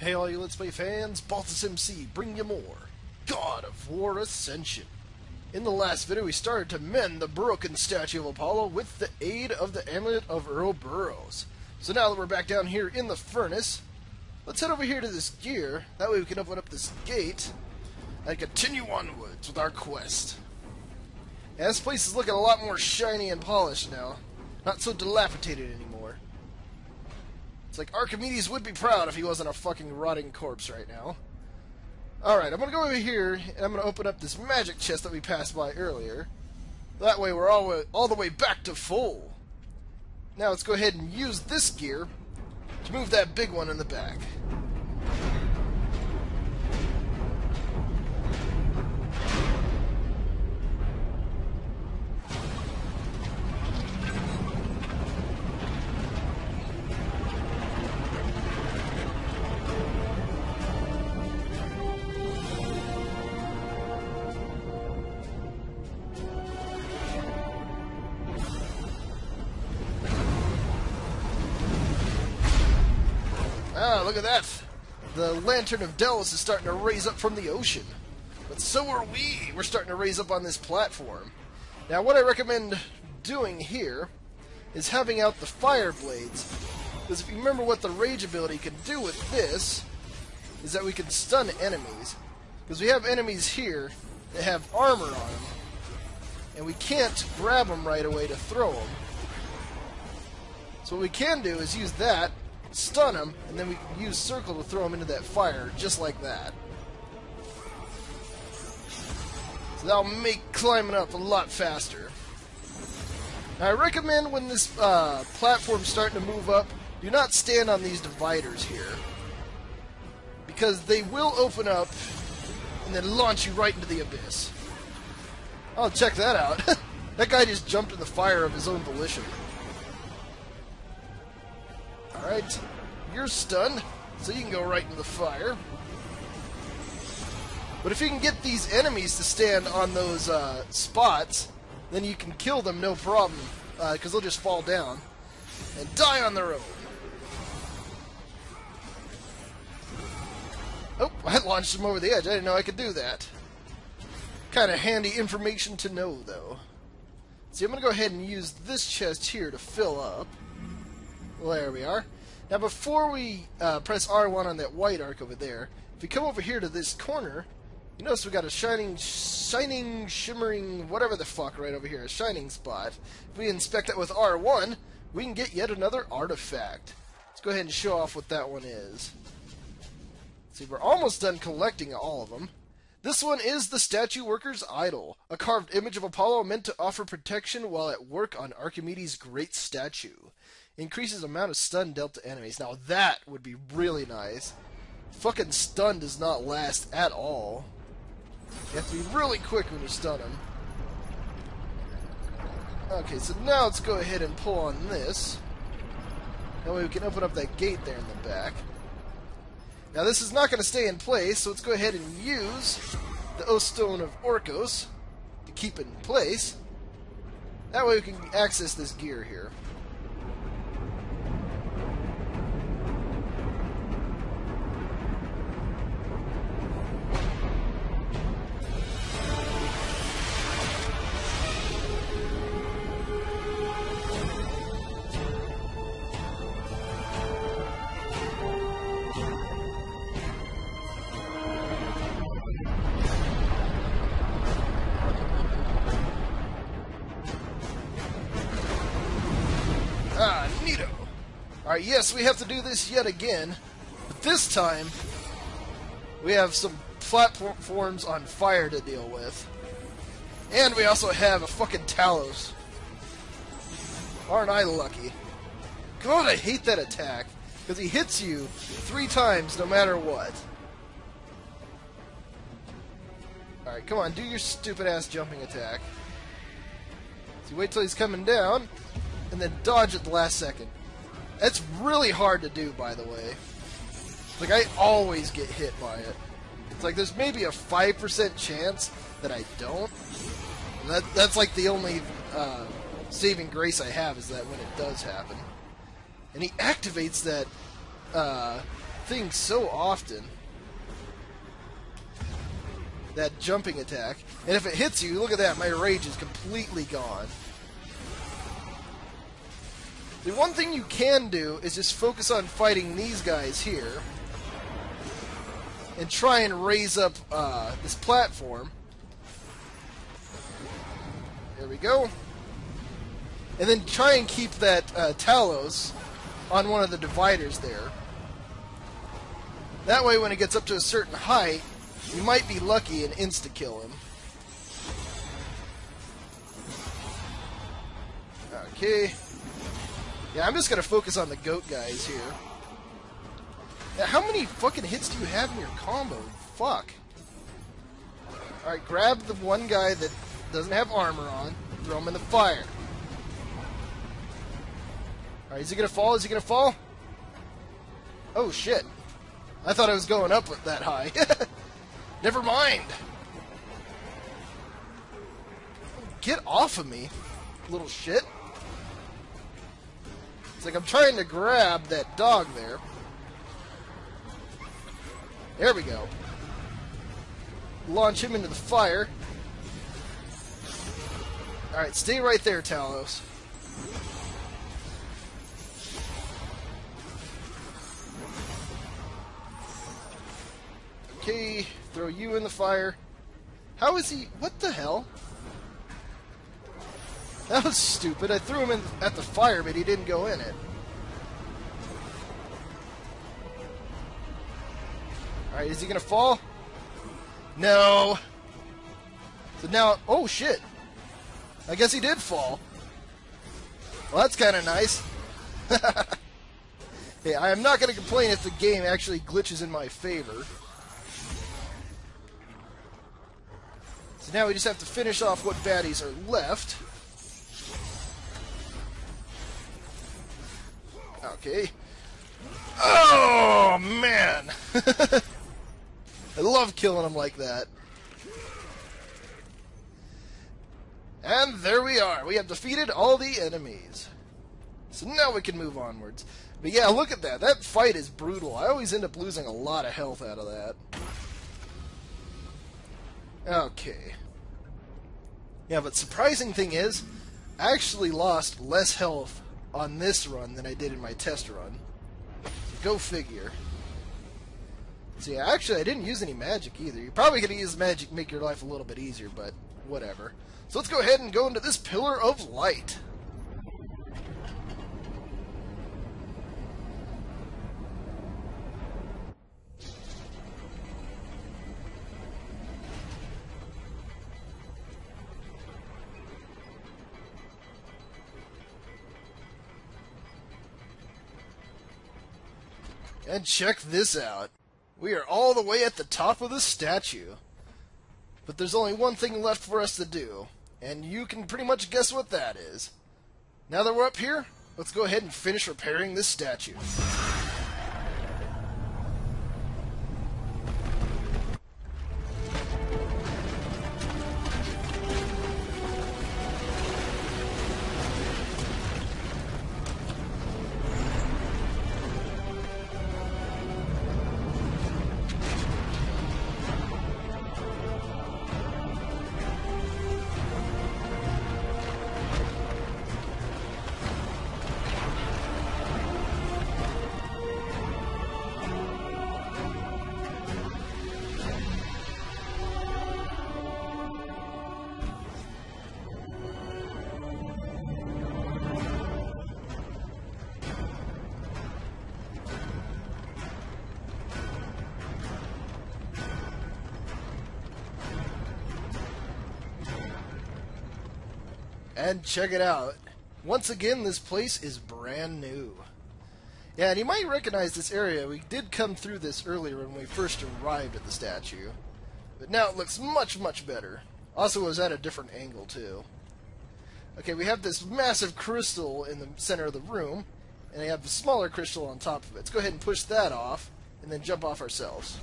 Hey all you Let's Play fans, Baltus MC, bring you more God of War Ascension. In the last video we started to mend the broken statue of Apollo with the aid of the amulet of Ouroboros. So now that we're back down here in the furnace, let's head over here to this gear, that way we can open up this gate and continue onwards with our quest. And this place is looking a lot more shiny and polished now, not so dilapidated anymore. It's like Archimedes would be proud if he wasn't a fucking rotting corpse right now. Alright, I'm going to go over here, and I'm going to open up this magic chest that we passed by earlier. That way we're all the way back to full. Now let's go ahead and use this gear to move that big one in the back. Ah, look at that! The Lantern of Delos is starting to raise up from the ocean. But so are we! We're starting to raise up on this platform. Now, what I recommend doing here is having out the fire blades. Because if you remember what the rage ability can do with this, is that we can stun enemies. Because we have enemies here that have armor on them. And we can't grab them right away to throw them. So what we can do is use that, stun them, and then we can use circle to throw them into that fire, just like that. So that'll make climbing up a lot faster. Now I recommend when this platform's starting to move up, do not stand on these dividers here. Because they will open up and then launch you right into the abyss. Oh, check that out. That guy just jumped in the fire of his own volition. Alright, you're stunned, so you can go right into the fire. But if you can get these enemies to stand on those spots, then you can kill them no problem, because they'll just fall down and die on their own. Oh, I launched them over the edge. I didn't know I could do that. Kind of handy information to know, though. See, I'm going to go ahead and use this chest here to fill up. Well, there we are. Now, before we press R1 on that white arc over there, if we come over here to this corner, you notice we got a shining, shimmering, whatever the fuck right over here, a shining spot. If we inspect that with R1, we can get yet another artifact. Let's go ahead and show off what that one is. See, we're almost done collecting all of them. This one is the Statue Worker's Idol, a carved image of Apollo meant to offer protection while at work on Archimedes' great statue. Increases amount of stun dealt to enemies. Now that would be really nice. Fucking stun does not last at all. You have to be really quick when you stun them. Okay, so now let's go ahead and pull on this. That way we can open up that gate there in the back. Now this is not going to stay in place, so let's go ahead and use the Oath Stone of Orcos to keep it in place. That way we can access this gear here. Ah, neato! Alright, yes, we have to do this yet again, but this time we have some platforms on fire to deal with. And we also have a fucking Talos. Aren't I lucky? God, I hate that attack, because he hits you 3 times no matter what. Alright, come on, do your stupid ass jumping attack. So wait till he's coming down, and then dodge at the last second. That's really hard to do, by the way. Like, I always get hit by it. It's like there's maybe a 5% chance that I don't. And that's like the only saving grace I have, is that when it does happen. And he activates that thing so often. That jumping attack. And if it hits you, look at that, my rage is completely gone. The one thing you can do is just focus on fighting these guys here. And try and raise up this platform. There we go. And then try and keep that Talos on one of the dividers there. That way when it gets up to a certain height, you might be lucky and insta-kill him. Okay. Yeah, I'm just going to focus on the goat guys here. Now, how many fucking hits do you have in your combo? Fuck. Alright, grab the one guy that doesn't have armor on, throw him in the fire. Alright, is he going to fall? Is he going to fall? Oh, shit. I thought I was going up that high. Never mind. Get off of me, little shit. It's like I'm trying to grab that dog there. There we go. Launch him into the fire. Alright, stay right there, Talos. Okay, throw you in the fire. How is he... What the hell? That was stupid. I threw him in at the fire, but he didn't go in it. Alright, is he gonna fall? No! So now... Oh, shit! I guess he did fall. Well, that's kind of nice. Hey, I am not gonna complain if the game actually glitches in my favor. So now we just have to finish off what baddies are left. Okay. Oh, man! I love killing them like that. And there we are. We have defeated all the enemies. So now we can move onwards. But yeah, look at that. That fight is brutal. I always end up losing a lot of health out of that. Okay. Yeah, but surprising thing is, I actually lost less health on this run than I did in my test run. Go figure. See, actually, I didn't use any magic either. You're probably going to use magic to make your life a little bit easier, but whatever. So let's go ahead and go into this Pillar of Light. And check this out. We are all the way at the top of the statue. But there's only one thing left for us to do. And you can pretty much guess what that is. Now that we're up here, let's go ahead and finish repairing this statue. And check it out. Once again, this place is brand new. Yeah, and you might recognize this area. We did come through this earlier when we first arrived at the statue. But now it looks much, much better. Also, it was at a different angle, too. Okay, we have this massive crystal in the center of the room, and we have a smaller crystal on top of it. Let's go ahead and push that off, and then jump off ourselves.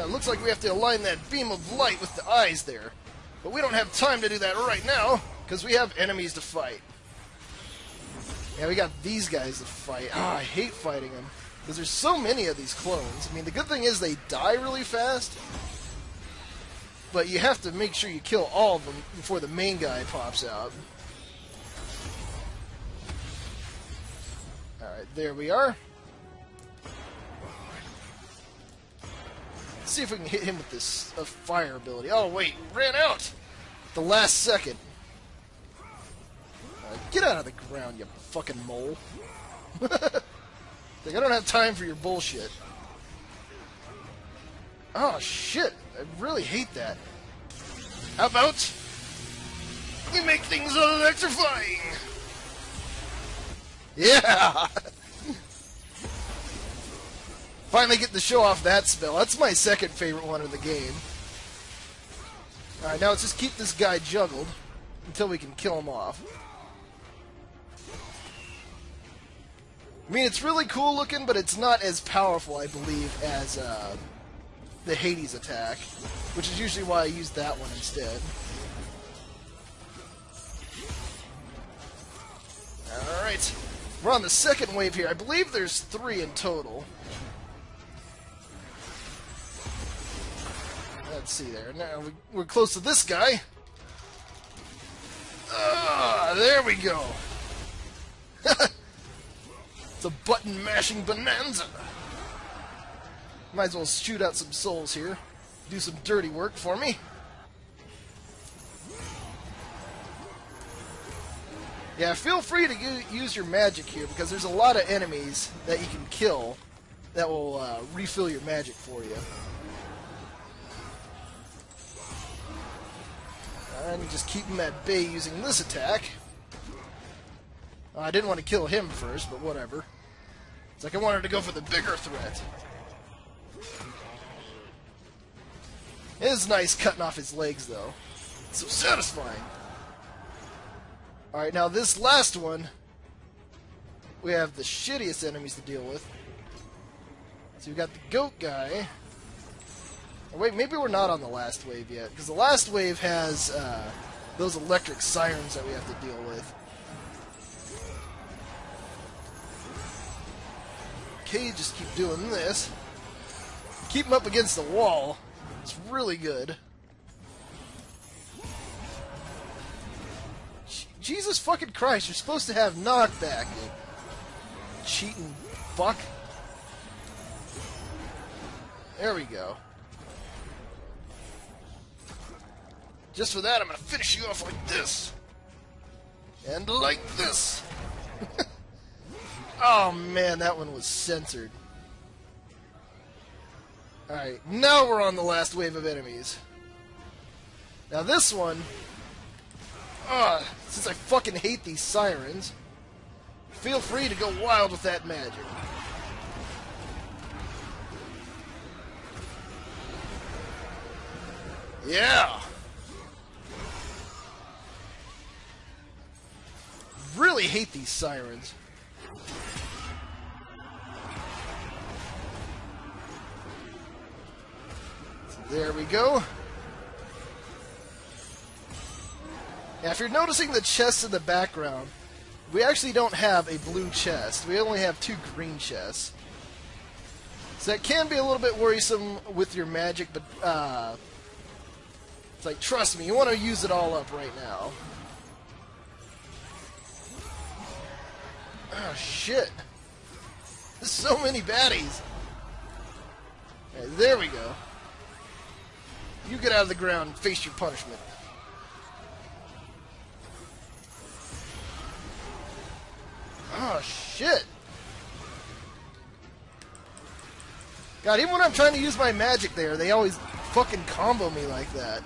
It looks like we have to align that beam of light with the eyes there. But we don't have time to do that right now, because we have enemies to fight. Yeah, we got these guys to fight. Ah, I hate fighting them, because there's so many of these clones. I mean, the good thing is they die really fast, but you have to make sure you kill all of them before the main guy pops out. Alright, there we are. Let's see if we can hit him with this fire ability. Oh, wait, ran out! The last second. Get out of the ground, you fucking mole. Like, I don't have time for your bullshit. Oh, shit. I really hate that. How about we make things electrifying? Yeah! Finally get to show off that spell. That's my second favorite one in the game. Alright, now let's just keep this guy juggled until we can kill him off. I mean, it's really cool looking, but it's not as powerful, I believe, as the Hades attack, which is usually why I use that one instead. Alright, we're on the second wave here. I believe there's 3 in total. Let's see there. Now we're close to this guy. There we go. It's a button-mashing bonanza. Might as well shoot out some souls here. Do some dirty work for me. Yeah, feel free to use your magic here, because there's a lot of enemies that you can kill that will refill your magic for you. And just keep him at bay using this attack. I didn't want to kill him first, but whatever. It's like I wanted to go for the bigger threat. It is nice cutting off his legs, though. It's so satisfying. Alright, now this last one, we have the shittiest enemies to deal with. So we got the goat guy. Oh, wait, maybe we're not on the last wave yet, because the last wave has those electric sirens that we have to deal with. Okay, just keep doing this. Keep him up against the wall. It's really good. Jesus fucking Christ, you're supposed to have knockback, you cheating fuck. There we go. Just for that, I'm gonna finish you off like this. And like this. Oh man, that one was censored. Alright, now we're on the last wave of enemies. Now this one, since I fucking hate these sirens, feel free to go wild with that magic. Yeah! Really hate these sirens. There we go. Now, if you're noticing the chests in the background, we actually don't have a blue chest. We only have 2 green chests. So that can be a little bit worrisome with your magic, but it's like, trust me, you want to use it all up right now. Oh, shit. There's so many baddies. Right, there we go. You get out of the ground and face your punishment. Oh, shit. God, even when I'm trying to use my magic there, they always fucking combo me like that.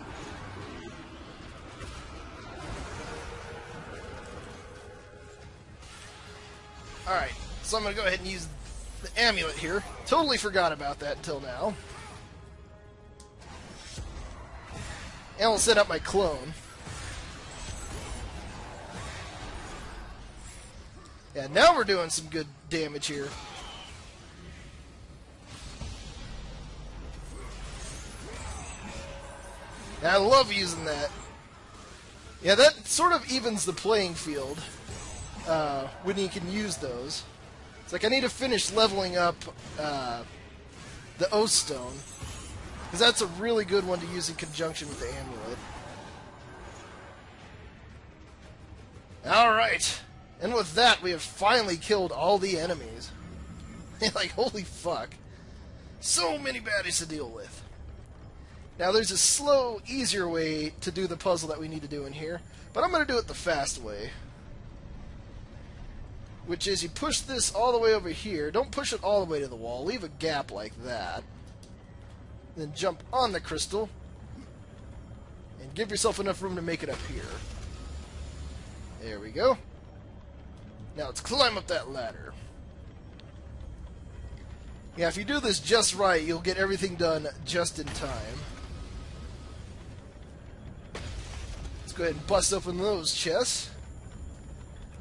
Alright, so I'm going to go ahead and use the amulet here. Totally forgot about that until now. And we'll set up my clone. Yeah, now we're doing some good damage here. And I love using that. Yeah, that sort of evens the playing field when you can use those. It's like I need to finish leveling up the Oath Stone, because that's a really good one to use in conjunction with the amulet. Alright, and with that we have finally killed all the enemies. Like, holy fuck. So many baddies to deal with. Now there's a slow, easier way to do the puzzle that we need to do in here, but I'm going to do it the fast way. Which is you push this all the way over here. Don't push it all the way to the wall. Leave a gap like that. Then jump on the crystal. And give yourself enough room to make it up here. There we go. Now let's climb up that ladder. Yeah, if you do this just right, you'll get everything done just in time. Let's go ahead and bust open those chests.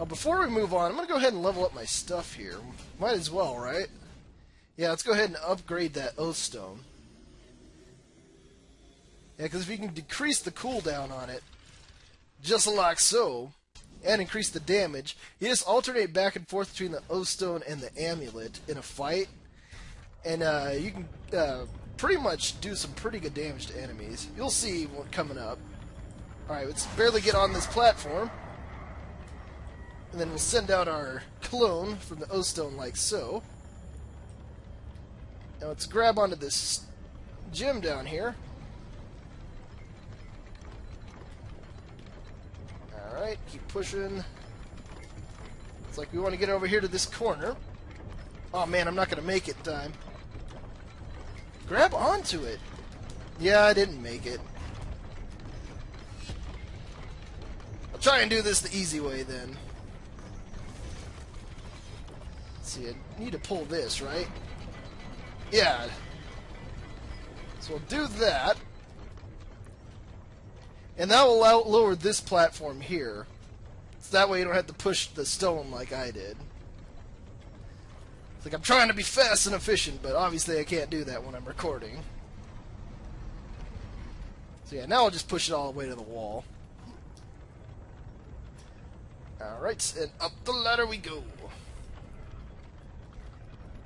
Before we move on, I'm going to go ahead and level up my stuff here. Might as well, right? Yeah, let's go ahead and upgrade that Oath Stone. Yeah, because if you can decrease the cooldown on it, just like so, and increase the damage, you just alternate back and forth between the Oath Stone and the amulet in a fight, and you can pretty much do some pretty good damage to enemies. You'll see what coming up. Alright, let's barely get on this platform. And then we'll send out our clone from the Oath Stone like so. Now let's grab onto this gem down here. Alright, keep pushing. It's like we want to get over here to this corner. Oh man, I'm not going to make it in time. Grab onto it. Yeah, I didn't make it. I'll try and do this the easy way then. See, I need to pull this, right? Yeah. So we'll do that. And that will lower this platform here. So that way you don't have to push the stone like I did. It's like I'm trying to be fast and efficient, but obviously I can't do that when I'm recording. So yeah, now I'll just push it all the way to the wall. Alright, and up the ladder we go.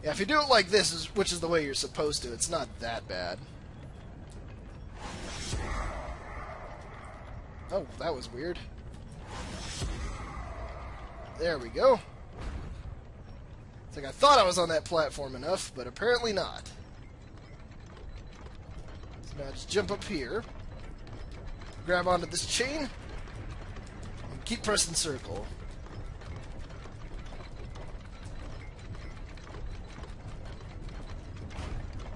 Yeah, if you do it like this, which is the way you're supposed to, it's not that bad. Oh, that was weird. There we go. It's like I thought I was on that platform enough, but apparently not. So now just jump up here, grab onto this chain, and keep pressing circle.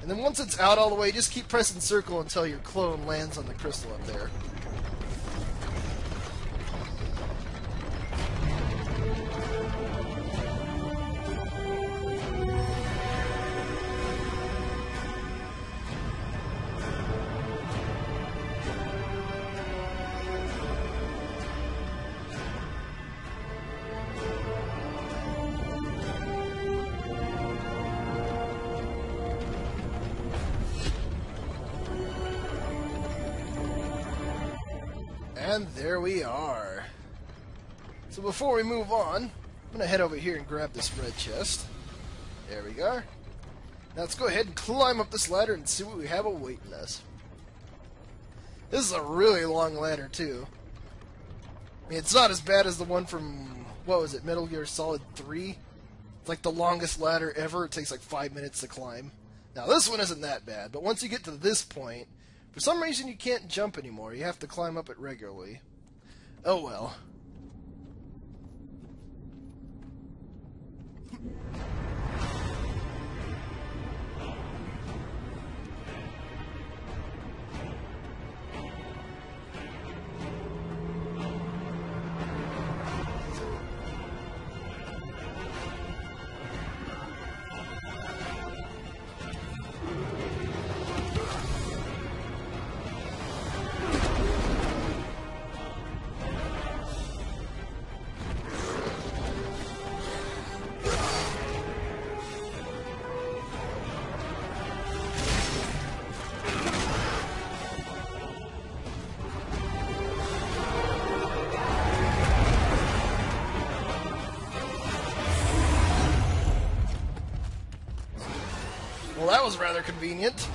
And then once it's out all the way, just keep pressing circle until your clone lands on the crystal up there. And there we are. So before we move on, I'm going to head over here and grab this red chest. There we go. Now let's go ahead and climb up this ladder and see what we have awaiting us. This is a really long ladder too. I mean, it's not as bad as the one from, what was it, Metal Gear Solid 3? It's like the longest ladder ever. It takes like 5 minutes to climb. Now this one isn't that bad, but once you get to this point, for some reason you can't jump anymore. You have to climb up it regularly. Oh well. rather convenient.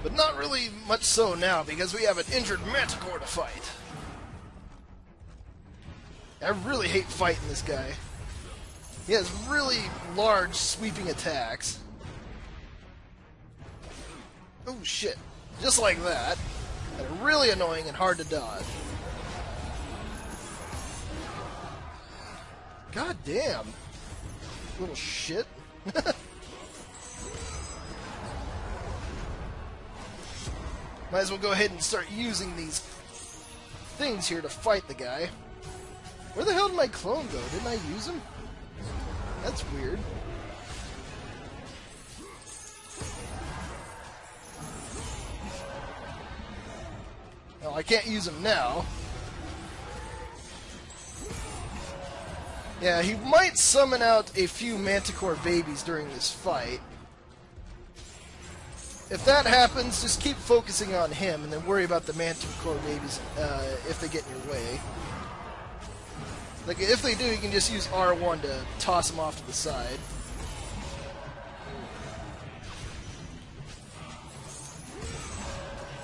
But not really much so now, because we have an injured Manticore to fight. I really hate fighting this guy. He has really large, sweeping attacks. Oh shit. Just like that. And really annoying and hard to dodge. God damn. Little shit. Might as well go ahead and start using these things here to fight the guy. Where the hell did my clone go? Didn't I use him? That's weird. Well, I can't use him now. Yeah, he might summon out a few Manticore babies during this fight. If that happens, just keep focusing on him and then worry about the Manticore babies if they get in your way. Like, if they do, you can just use R1 to toss them off to the side.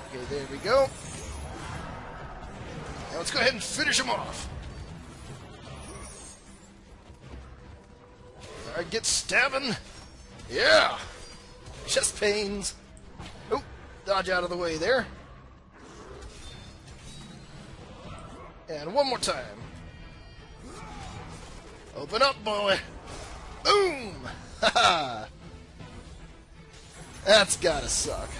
Okay, there we go. Now let's go ahead and finish him off. Alright, get stabbing. Yeah! Chest pains. Oh, dodge out of the way there. And one more time. Open up, boy. Boom! Haha! That's gotta suck.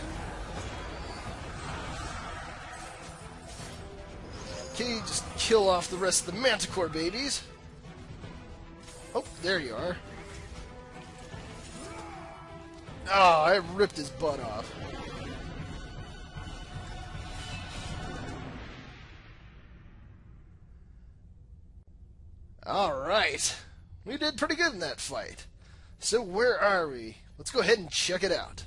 Okay, just kill off the rest of the Manticore babies. Oh, there you are. Oh, I ripped his butt off. Alright. We did pretty good in that fight. So where are we? Let's go ahead and check it out.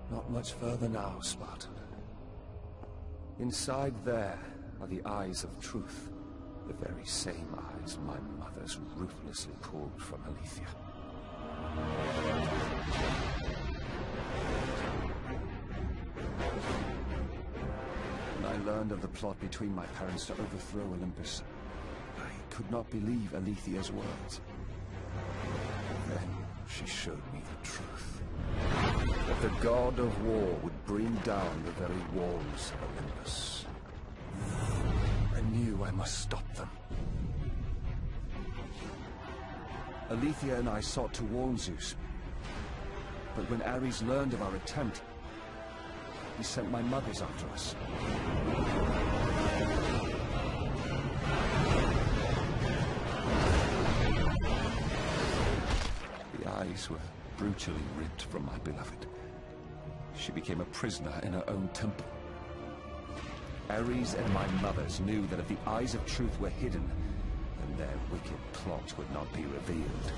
Not much further now, Spartan. Inside there are the eyes of truth. The very same eyes my mothers ruthlessly pulled from Aletheia. When I learned of the plot between my parents to overthrow Olympus, I could not believe Aletheia's words. Then she showed me the truth. That the god of war would bring down the very walls of Olympus. I knew I must stop them. Aletheia and I sought to warn Zeus. But when Ares learned of our attempt, he sent my mothers after us. The eyes were brutally ripped from my beloved. She became a prisoner in her own temple. Ares and my mothers knew that if the eyes of truth were hidden, then their wicked plot would not be revealed.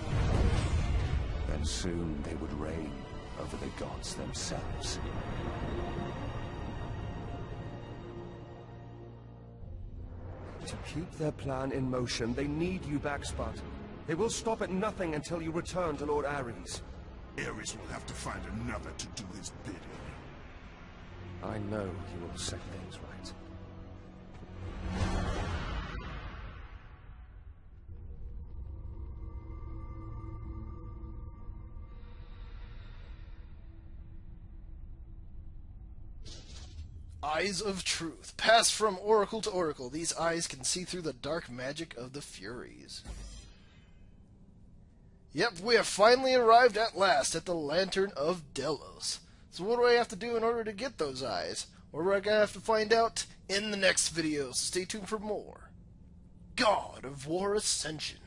Then soon they would reign over the gods themselves. To keep their plan in motion, they need you back, Spartan. They will stop at nothing until you return to Lord Ares. Ares will have to find another to do his bidding. I know he will set things right. Eyes of Truth. Pass from oracle to oracle. These eyes can see through the dark magic of the Furies. Yep, we have finally arrived at last at the Lantern of Delos. So what do I have to do in order to get those eyes? Or we're going to have to find out in the next video, so stay tuned for more. God of War Ascension.